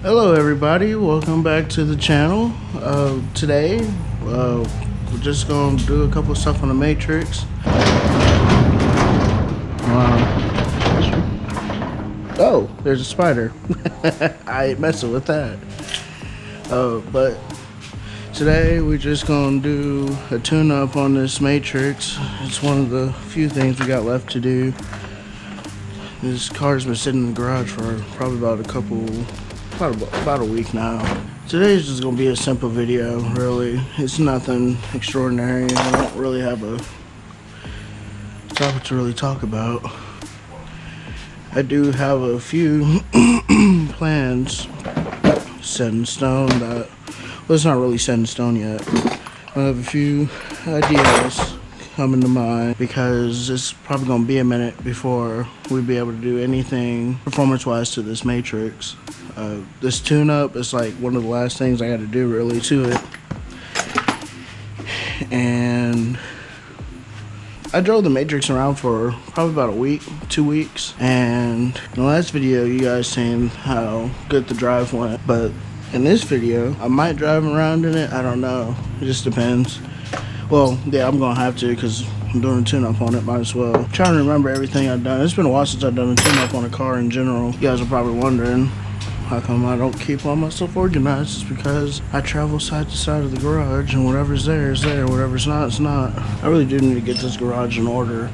Hello everybody, welcome back to the channel. Today, we're just going to do a couple stuff on the Matrix. Oh, there's a spider. I ain't messing with that. But today we're just going to do a tune-up on this Matrix. It's one of the few things we got left to do. This car's been sitting in the garage for probably about a week now. Today's just gonna be a simple video, really. It's nothing extraordinary. I don't really have a topic to really talk about. I do have a few plans set in stone that, well, it's not really set in stone yet. I have a few ideas coming to mind because it's probably gonna be a minute before we be able to do anything performance-wise to this Matrix. This tune-up is like one of the last things I got to do really to it. And I drove the Matrix around for probably about a week, 2 weeks. And in the last video, you guys seen how good the drive went. But in this video, I might drive around in it. I don't know. It just depends. Well, yeah, I'm going to have to because I'm doing a tune-up on it. Might as well. I'm trying to remember everything I've done. It's been a while since I've done a tune-up on a car in general. You guys are probably wondering how come I don't keep all my stuff organized. It's because I travel side to side of the garage, and whatever's there is there, whatever's not, it's not. I really do need to get this garage in order.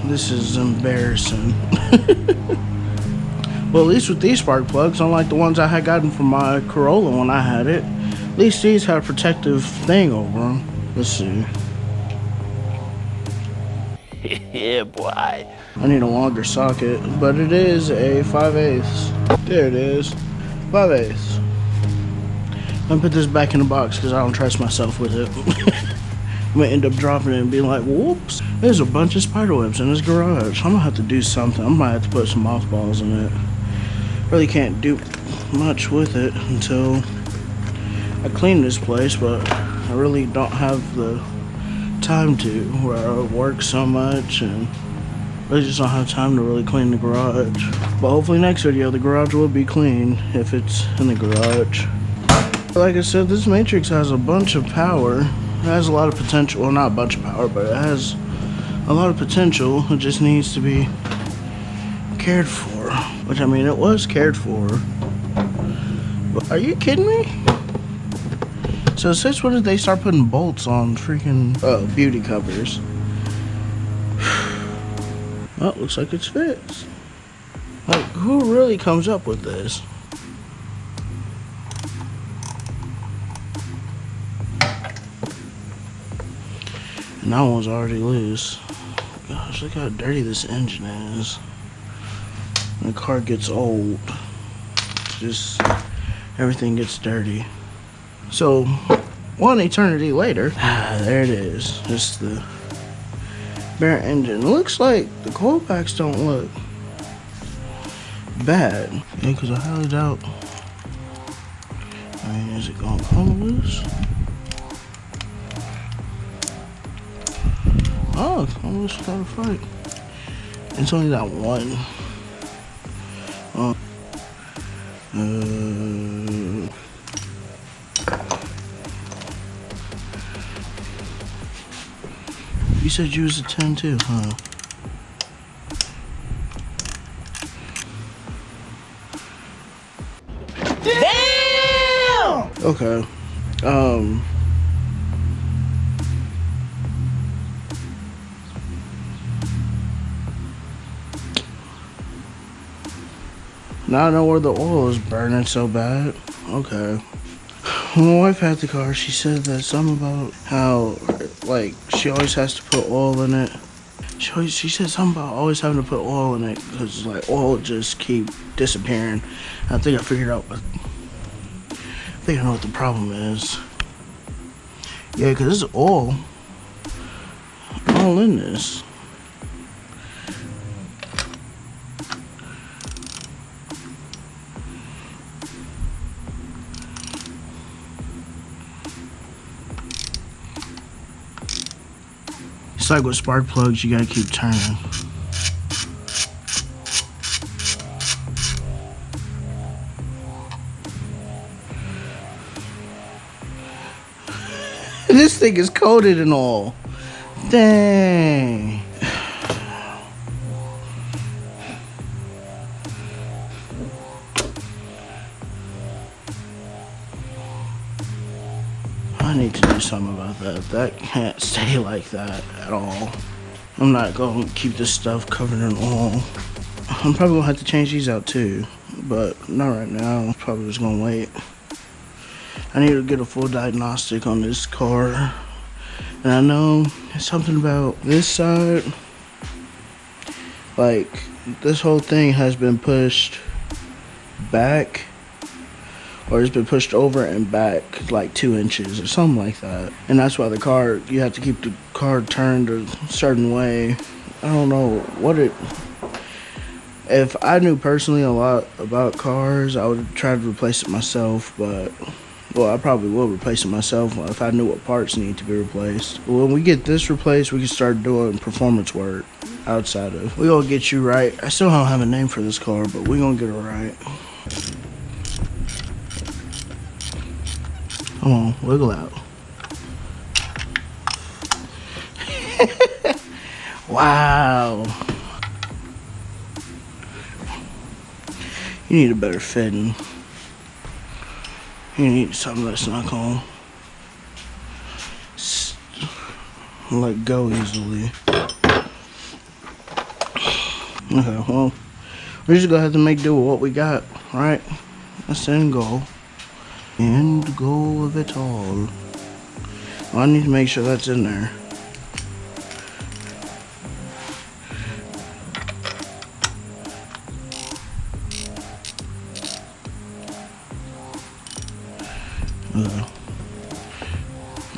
This is embarrassing. Well, at least with these spark plugs, unlike the ones I had gotten from my Corolla when I had it, at least these had a protective thing over them. Let's see. Yeah, boy. I need a longer socket, but it is a 5/8. There it is, 5/8. Let me put this back in the box because I don't trust myself with it. I'm gonna end up dropping it and being like, whoops, there's a bunch of spider webs in this garage. I'm gonna have to do something. I might have to put some mothballs in it. Really can't do much with it until I clean this place, but I really don't have the time to, where I work so much and I just don't have time to really clean the garage. But hopefully next video the garage will be clean if it's in the garage. Like I said, this Matrix has a bunch of power. It has a lot of potential. Well, not a bunch of power, but it has a lot of potential. It just needs to be cared for. Which, I mean, it was cared for. But are you kidding me? So since when did they start putting bolts on freaking beauty covers? Well, looks like it's fixed. Like, who really comes up with this? And that one's already loose. Gosh, look how dirty this engine is. When the car gets old, just everything gets dirty. So, one eternity later, there it is. Just the bare engine. It looks like the coil packs don't look bad. Yeah, because I highly doubt. I mean, is it gonna come loose? Oh, it's almost without a fight. It's only that one. You said you was a 10 too, huh? Damn! Okay. Now I know where the oil is burning so bad. Okay. When my wife had the car, she said that something about how, like, she always has to put oil in it. She said something about always having to put oil in it because, like, oil just keep disappearing. I think I figured out what, I think I know what the problem is. Yeah, because there's oil all in this. It's like with spark plugs, you gotta keep turning. This thing is coated and all. Dang. I need to do something about that. That can't stay like that at all. I'm not going to keep this stuff covered in oil. I'm probably going to have to change these out too, but not right now. I'm probably just going to wait. I need to get a full diagnostic on this car. And I know something about this side. Like, this whole thing has been pushed back, or it's been pushed over and back like 2 inches or something like that. And that's why the car, you have to keep the car turned a certain way. I don't know what it... If I knew personally a lot about cars, I would try to replace it myself, but... Well, I probably will replace it myself if I knew what parts need to be replaced. When we get this replaced, we can start doing performance work outside of... We're gonna get you right. I still don't have a name for this car, but we're gonna get it right. Come on, wiggle out. Wow. You need a better fitting. You need something that's not gonna let go easily. Okay, well, we're just gonna have to make do with what we got, right? That's the end goal. End goal of it all. Well, I need to make sure that's in there.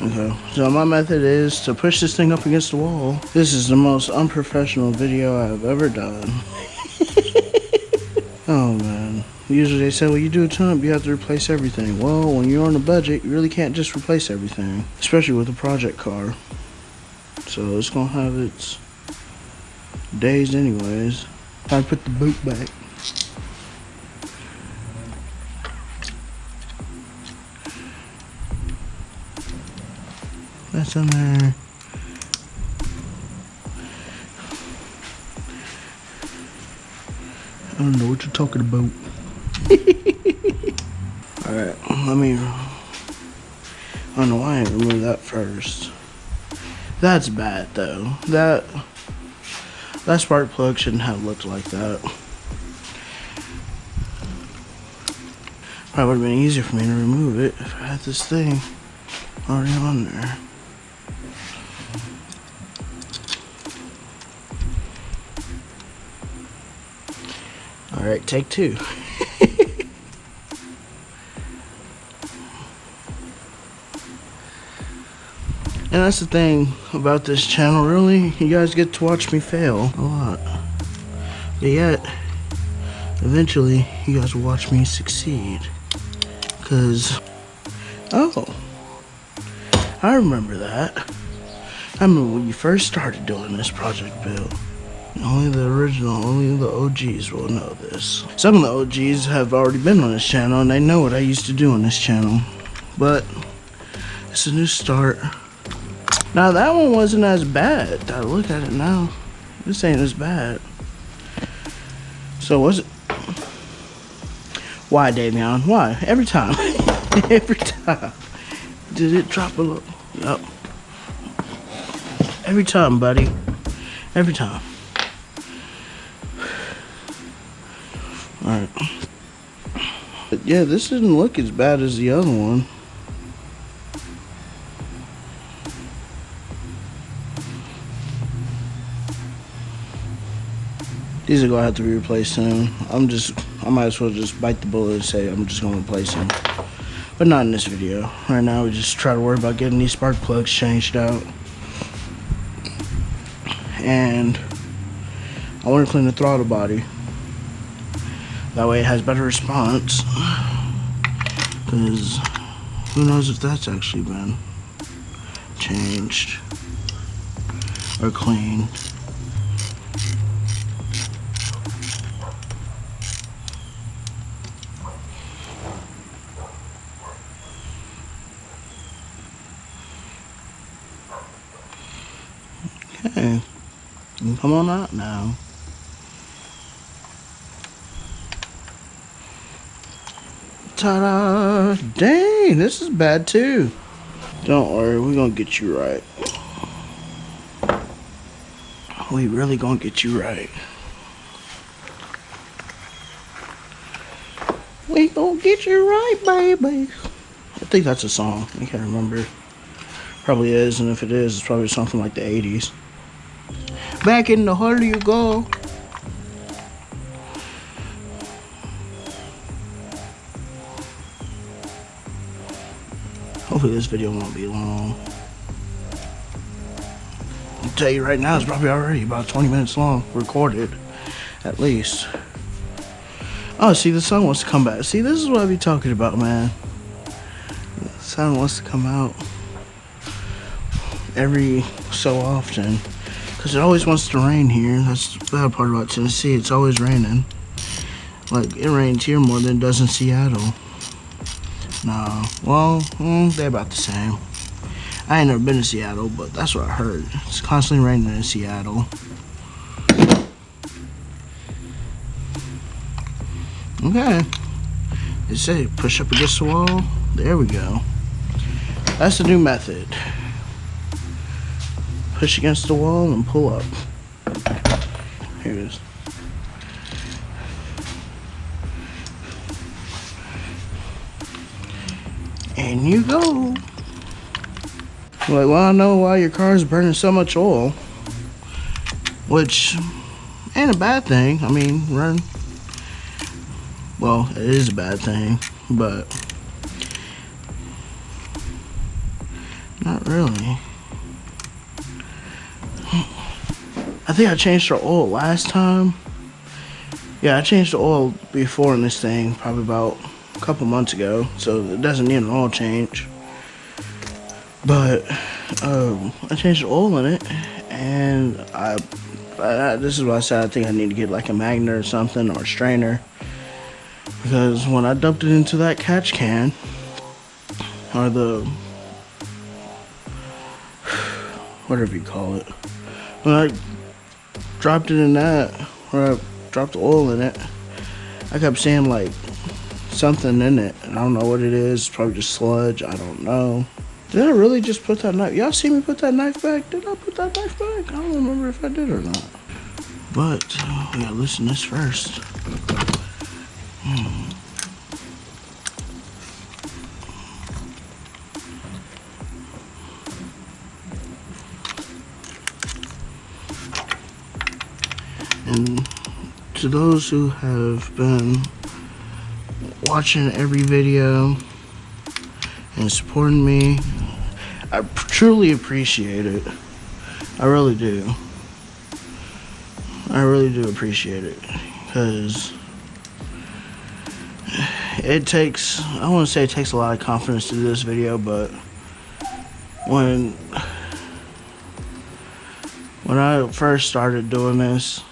Okay, so my method is to push this thing up against the wall. This is the most unprofessional video I've ever done. Oh man. Usually they say, well, you do a tune-up, you have to replace everything. Well, when you're on a budget, you really can't just replace everything. Especially with a project car. So it's gonna have its days anyways. I put the boot back. That's in there. I don't know what you're talking about. Alright, let me... I don't know why I didn't remove that first. That's bad though. That spark plug shouldn't have looked like that. Probably would have been easier for me to remove it if I had this thing already on there. Alright, take two. And that's the thing about this channel, really. You guys get to watch me fail a lot. But yet, eventually, you guys will watch me succeed. Because, oh, I remember that. I remember when you first started doing this project build. Only the original, only the OGs will know this. Some of the OGs have already been on this channel and they know what I used to do on this channel. But it's a new start. Now that one wasn't as bad. I look at it now. This ain't as bad. So was it? Why, Davion? Why? Every time. Every time. Did it drop a little? Yup. Every time, buddy. Every time. Alright. But yeah, this didn't look as bad as the other one. These are gonna have to be replaced soon. I might as well just bite the bullet and say I'm just gonna replace them. But not in this video. Right now we just try to worry about getting these spark plugs changed out. And I want to clean the throttle body. That way it has better response. Because who knows if that's actually been changed or cleaned. Okay. Come on out now. Ta-da! Dang, this is bad too. Don't worry, we're gonna get you right. We really gonna get you right. We gonna get you right, baby. I think that's a song. I can't remember. Probably is, and if it is, it's probably something like the 80s. Back in the hole you go. Hopefully this video won't be long. I'll tell you right now, it's probably already about 20 minutes long, recorded, at least. Oh, see, the sun wants to come back. See, this is what I be talking about, man. The sun wants to come out every so often, because it always wants to rain here. That's the bad part about Tennessee. It's always raining. Like, it rains here more than it does in Seattle. No, well, they're about the same. I ain't never been to Seattle, but that's what I heard. It's constantly raining in Seattle. Okay. It said push up against the wall. There we go. That's the new method. Push against the wall and pull up. Here it is. And you go. Like, well, I know why your car is burning so much oil, which ain't a bad thing. I mean, well, it is a bad thing, but not really. I think I changed the oil last time. Yeah, I changed the oil before in this thing, probably about a couple months ago, so it doesn't need an oil change. But I changed the oil in it, and this is why I said I think I need to get like a magnet or something, or a strainer, because when I dumped it into that catch can, or the whatever you call it, when I dropped it in that, or I dropped the oil in it, I kept seeing like something in it, and I don't know what it is. It's probably just sludge. I don't know. Did I really just put that knife? Y'all see me put that knife back? Did I put that knife back? I don't remember if I did or not. But we gotta listen to this first. And to those who have been watching every video and supporting me, I truly appreciate it. I really do. I really do appreciate it, because it takes, I wouldn't say it takes a lot of confidence to do this video, but when I first started doing this,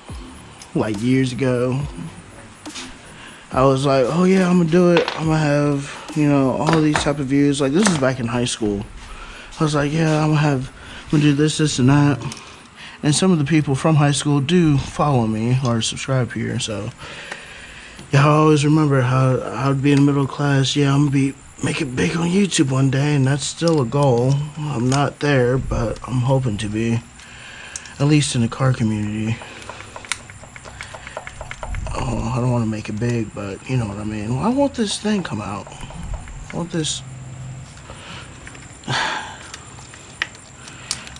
like years ago, I was like, oh yeah, I'm gonna do it. I'm gonna have, you know, all these type of views. Like, this is back in high school. I was like, yeah, I'm gonna do this, and that. And some of the people from high school do follow me or subscribe here. So, yeah, I always remember how I'd be in the middle class. Yeah, I'm gonna make it big on YouTube one day, and that's still a goal. I'm not there, but I'm hoping to be, at least in the car community. Oh, I don't want to make it big, but you know what I mean. I want this thing come out. I want this.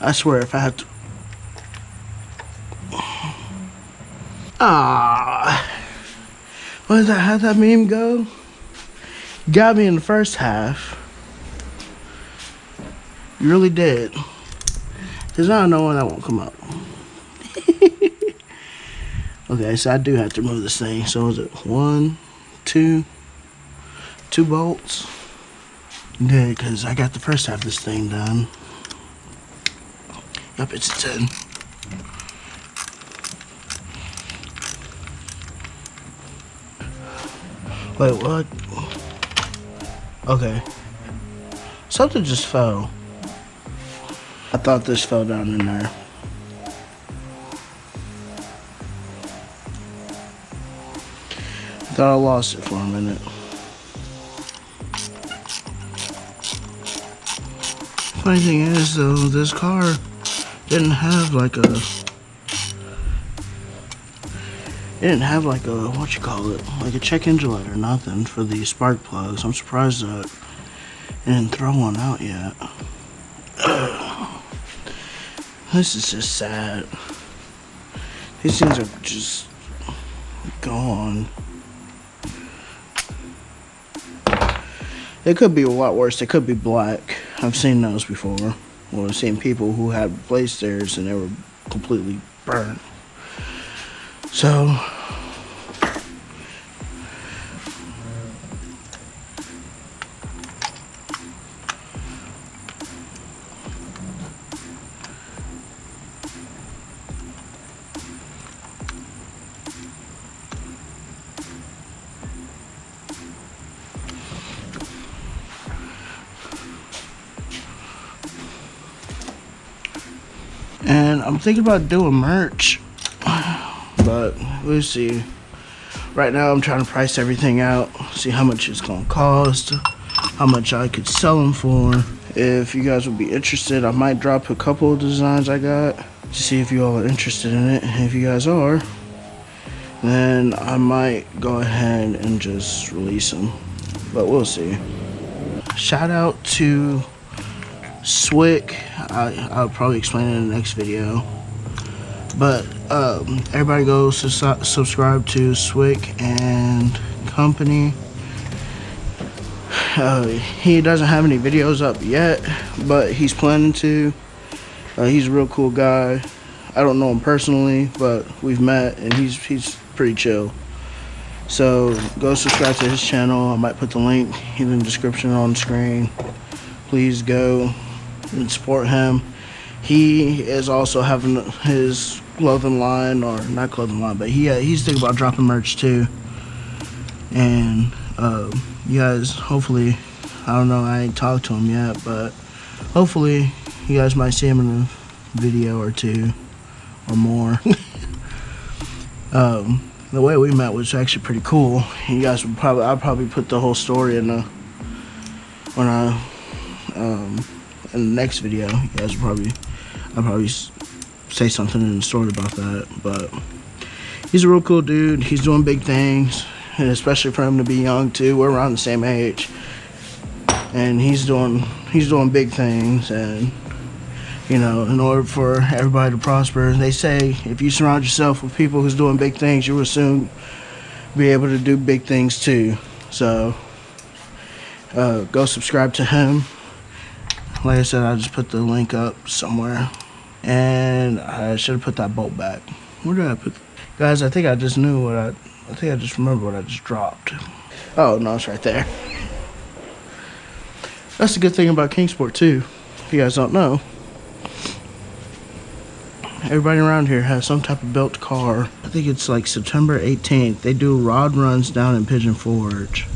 I swear, if I have to. What is that? How'd that meme go? Got me in the first half. You really did. Because I don't know when that won't come out. Okay, so I do have to remove this thing. So is it 1, 2 bolts? Good, because I got the first half of this thing done. Yep, it's a 10. Wait, what? Okay. Something just fell. I thought this fell down in there. Thought I lost it for a minute. Funny thing is though, this car didn't have like a what you call it, like a check engine light or nothing for the spark plugs. I'm surprised that it didn't throw one out yet. This is just sad. These things are just gone. It could be a lot worse. They could be black. I've seen those before. Well, I've seen people who had replaced theirs and they were completely burnt. So, and I'm thinking about doing merch, but we'll see. Right now I'm trying to price everything out, see how much it's gonna cost, how much I could sell them for. If you guys would be interested, I might drop a couple of designs I got to see if you all are interested in it. And if you guys are, then I might go ahead and just release them, but we'll see. Shout out to Swick. I'll probably explain it in the next video, but everybody go subscribe to Swick and Company. He doesn't have any videos up yet, but he's planning to. He's a real cool guy. I don't know him personally, but we've met and he's pretty chill. So go subscribe to his channel. I might put the link in the description on the screen. Please go and support him. He is also having his clothing line, or not clothing line, but he's thinking about dropping merch too. And you guys, hopefully, I don't know, I ain't talked to him yet, but hopefully you guys might see him in a video or two or more. The way we met was actually pretty cool. You guys would I'll probably put the whole story in the in the next video. You guys will I'll probably say something in the story about that. But he's a real cool dude. He's doing big things, and especially for him to be young too. We're around the same age, and he's doing big things. And you know, in order for everybody to prosper, they say if you surround yourself with people who's doing big things, you will soon be able to do big things too. So go subscribe to him. Like I said, I just put the link up somewhere, and I should have put that bolt back. Where did I put? Guys, I think I just knew I think I just remember what I just dropped. Oh no, it's right there. That's the good thing about Kingsport too. If you guys don't know, everybody around here has some type of built car. I think it's like September 18th. They do rod runs down in Pigeon Forge.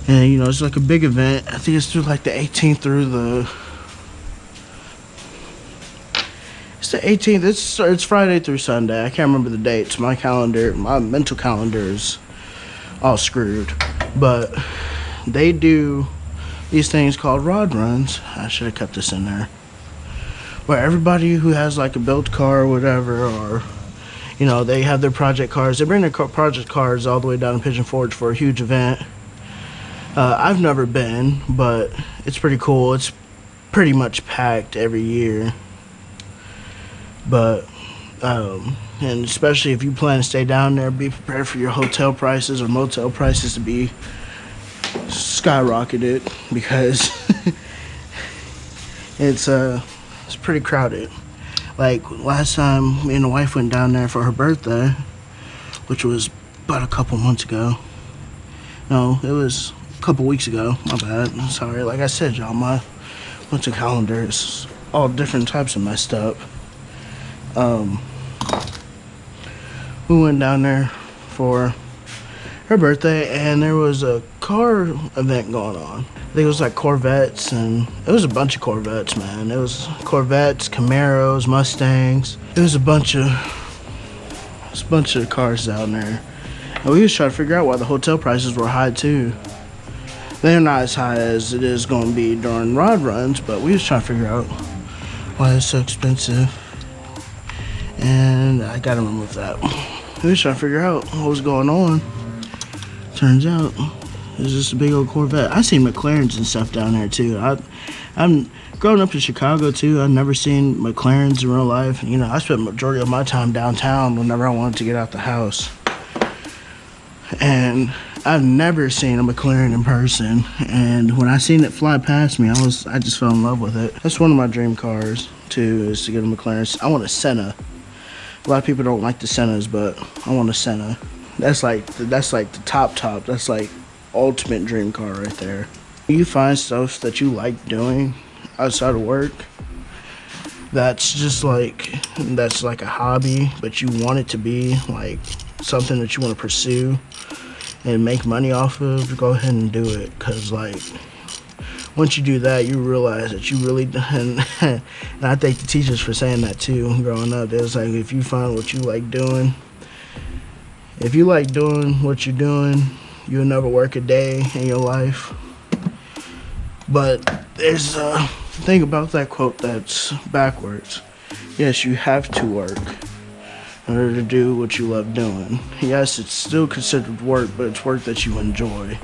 And you know, it's like a big event. I think it's through like the 18th through the... It's the 18th. It's Friday through Sunday. I can't remember the dates. My calendar, my mental calendar is all screwed. But they do these things called rod runs. I should have kept this in there. Where everybody who has like a built car or whatever, or you know, they have their project cars. They bring their project cars all the way down to Pigeon Forge for a huge event. I've never been, but it's pretty cool. It's pretty much packed every year. But, and especially if you plan to stay down there, be prepared for your hotel prices or motel prices to be skyrocketed, because it's pretty crowded. Like last time me and the wife went down there for her birthday, which was about a couple months ago. No, it was a couple weeks ago. My bad. Sorry. Like I said, y'all, my mental calendar is all different types of messed up. We went down there for her birthday, and there was a car event going on. I think it was like Corvettes, and it was a bunch of Corvettes, man. It was Corvettes, Camaros, Mustangs. It was a bunch of cars down there. And we was trying to figure out why the hotel prices were high too. They're not as high as it is going to be during rod runs, but we was trying to figure out why it's so expensive. And I gotta remove that. We was trying to figure out what was going on. Turns out it's just a big old Corvette. I seen McLarens and stuff down there too. I'm growing up in Chicago too. I've never seen McLarens in real life. You know, I spent the majority of my time downtown whenever I wanted to get out the house. And I've never seen a McLaren in person. And when I seen it fly past me, I just fell in love with it. That's one of my dream cars too, is to get a McLaren. I want a Senna. A lot of people don't like the Sennas, but I want a Senna. That's like the top. That's like ultimate dream car right there. You find stuff that you like doing outside of work. That's like a hobby, but you want it to be like something that you want to pursue and make money off of. Go ahead and do it, cause like once you do that, you realize that you really and I thank the teachers for saying that too. Growing up, it was like, if you find what you like doing, if you like doing what you're doing, you'll never work a day in your life. But there's a thing about that quote that's backwards. Yes, you have to work in order to do what you love doing. Yes, it's still considered work, but it's work that you enjoy.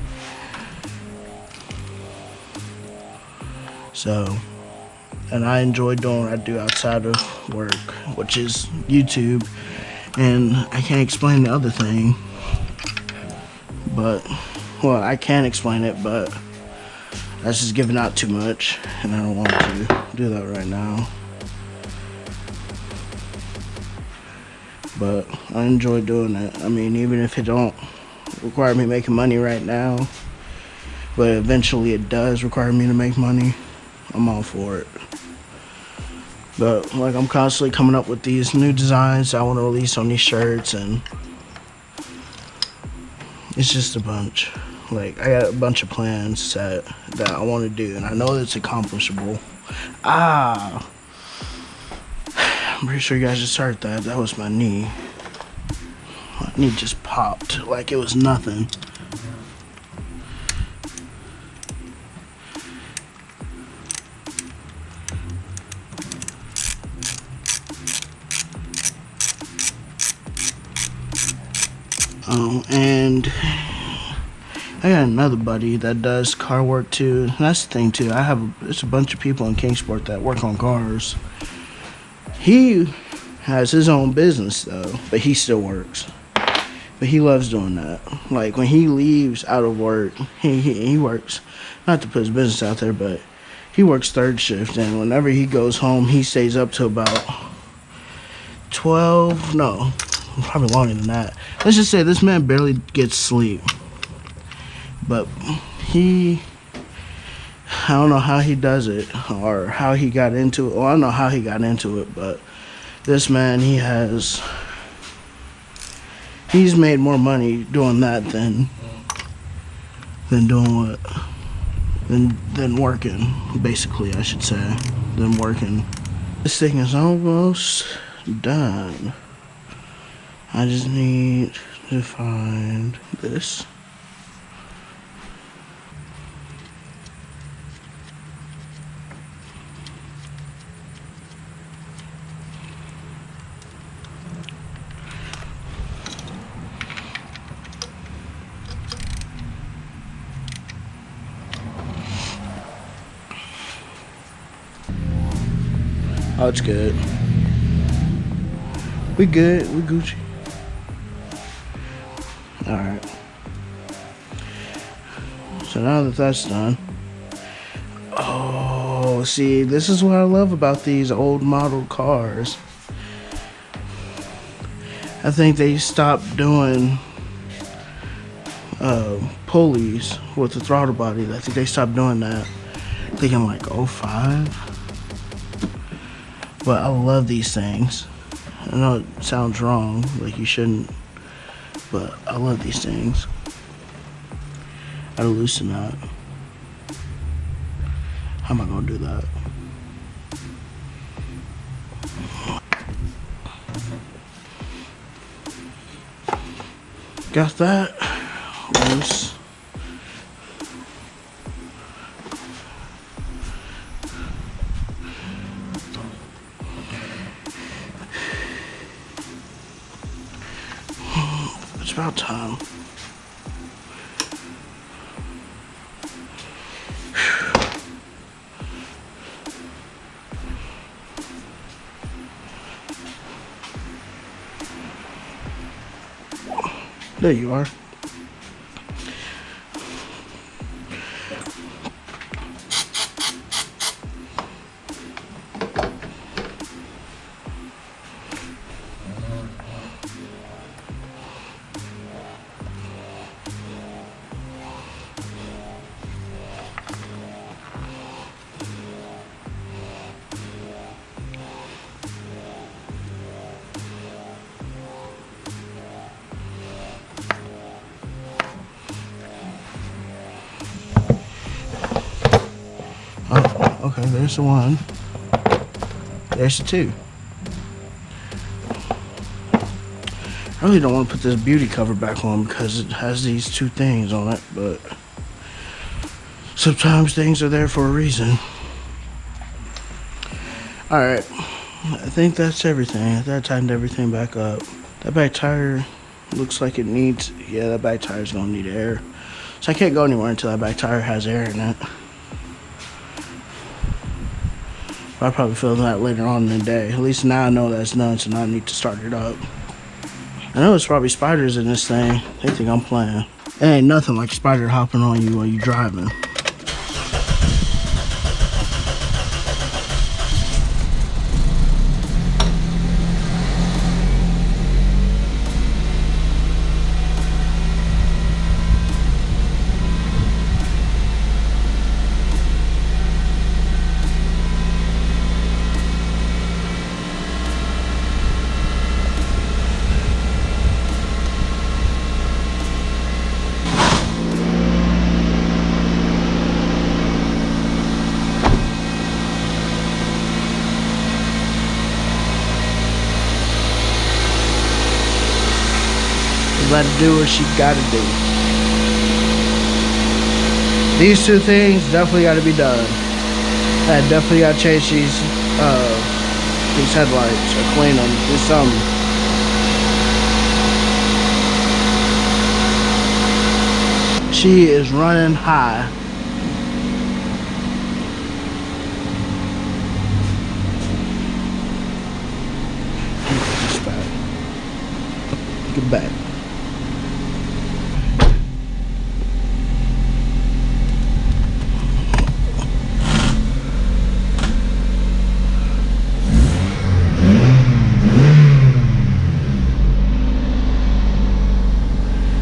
So, and I enjoy doing what I do outside of work, which is YouTube. And I can't explain the other thing, but, well, I can explain it, but that's just giving out too much, and I don't want to do that right now. But I enjoy doing it. I mean, even if it don't require me making money right now, but eventually it does require me to make money, I'm all for it. But like, I'm constantly coming up with these new designs I want to release on these shirts, and it's just a bunch. Like, I got a bunch of plans set that I want to do, and I know it's accomplishable. I'm pretty sure you guys just heard that. That was my knee. My knee just popped like it was nothing. And I got another buddy that does car work too. And that's the thing too. There's a bunch of people in Kingsport that work on cars. He has his own business though, but he still works. But he loves doing that. Like, when he leaves out of work, he works, not to put his business out there, but he works third shift. And whenever he goes home, he stays up to about 12, no, probably longer than that. Let's just say this man barely gets sleep. But I don't know how he does it or how he got into it. Well, I don't know how he got into it, but this man, he's made more money doing that than doing than working, basically, I should say, than working. This thing is almost done. I just need to find this. Oh, it's good. We good. We Gucci. Alright. So now that that's done. Oh, see, this is what I love about these old model cars. I think they stopped doing pulleys with the throttle body. I think they stopped doing that. I think in like 05. But I love these things. I know it sounds wrong, like you shouldn't, but I love these things. I loosen that. How am I gonna do that? Got that loose. It's about time. There you are. Oh, okay, there's the one. There's the two. I really don't want to put this beauty cover back on because it has these two things on it, but sometimes things are there for a reason. Alright, I think that's everything. I think I tightened everything back up. That back tire looks like it needs, yeah, that back tire's gonna need air. So I can't go anywhere until that back tire has air in it. I'll probably film that later on in the day. At least now I know that's done, so now I need to start it up. I know there's probably spiders in this thing. They think I'm playing. It ain't nothing like a spider hopping on you while you driving. Let her do what she gotta do. These two things definitely gotta be done. I definitely gotta change these headlights or clean them, do something. She is running high. Get this back. Get back.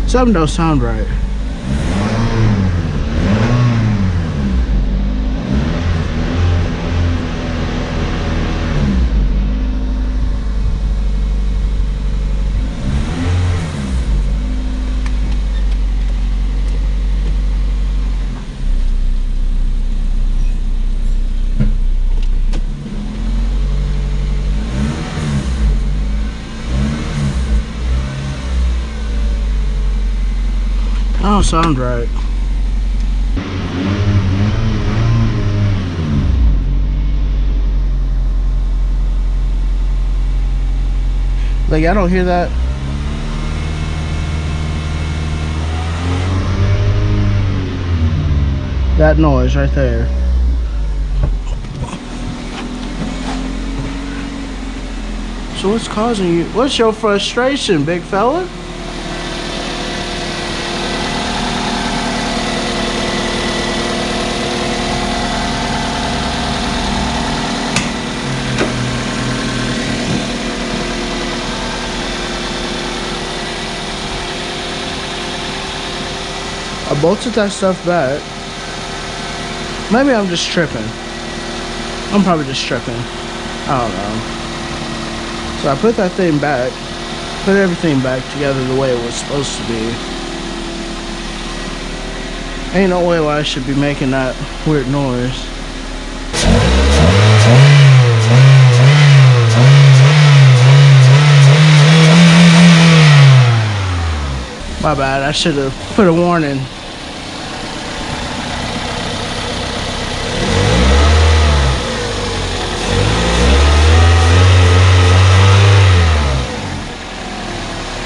Something don't sound right. That don't sound right. Like, I don't hear that. That noise right there. So what's causing you? What's your frustration, big fella? I bolted that stuff back. Maybe I'm just tripping. I'm probably just tripping. I don't know. So I put that thing back. Put everything back together the way it was supposed to be. Ain't no way why I should be making that weird noise. My bad, I should have put a warning.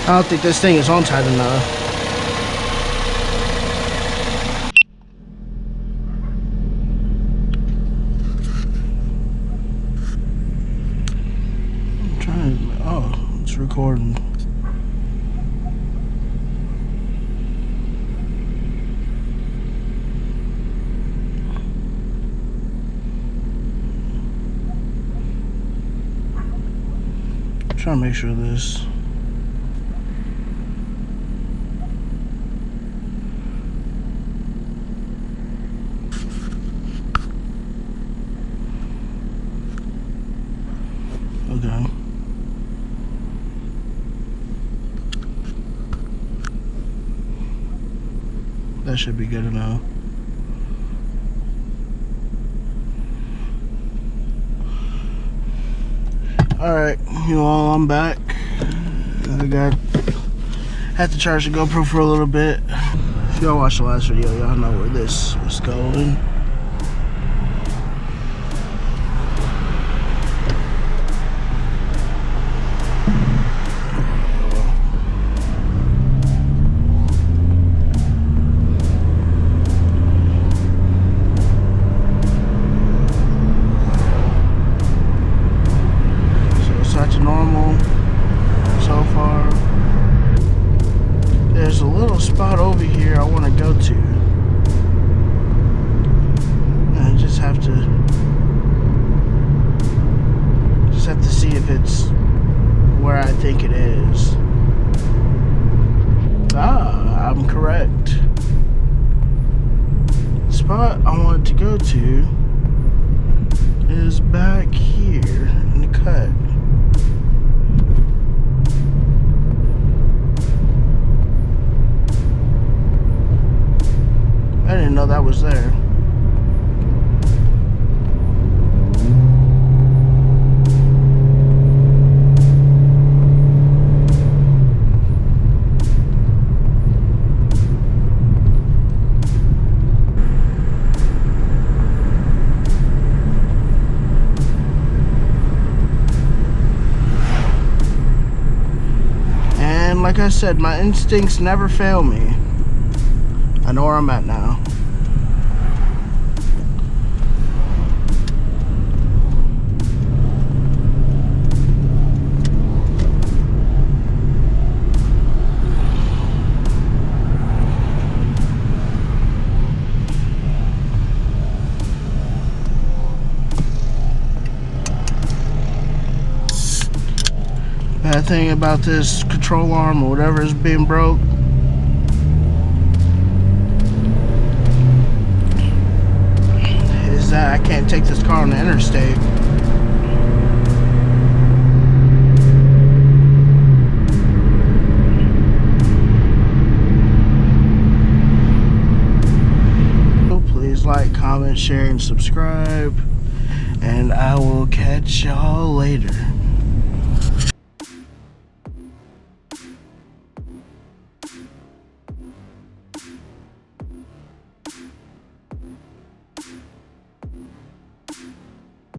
I don't think this thing is on tight enough. I'm trying. Oh, it's recording. I'm trying to make sure this. Okay. That should be good enough. Alright, you all, I'm back. Had to charge the GoPro for a little bit. If y'all watched the last video, y'all know where this was going. Normal so far. There's a little spot over here I want to go to, and I just have to see if it's where I think it is. Ah, I'm correct. The spot I wanted to go to is back here in the cut. I didn't know that was there. And like I said, my instincts never fail me. I know where I'm at now. Bad thing about this control arm or whatever is being broke, is that I can't take this car on the interstate. Please like, comment, share, and subscribe, and I will catch y'all later.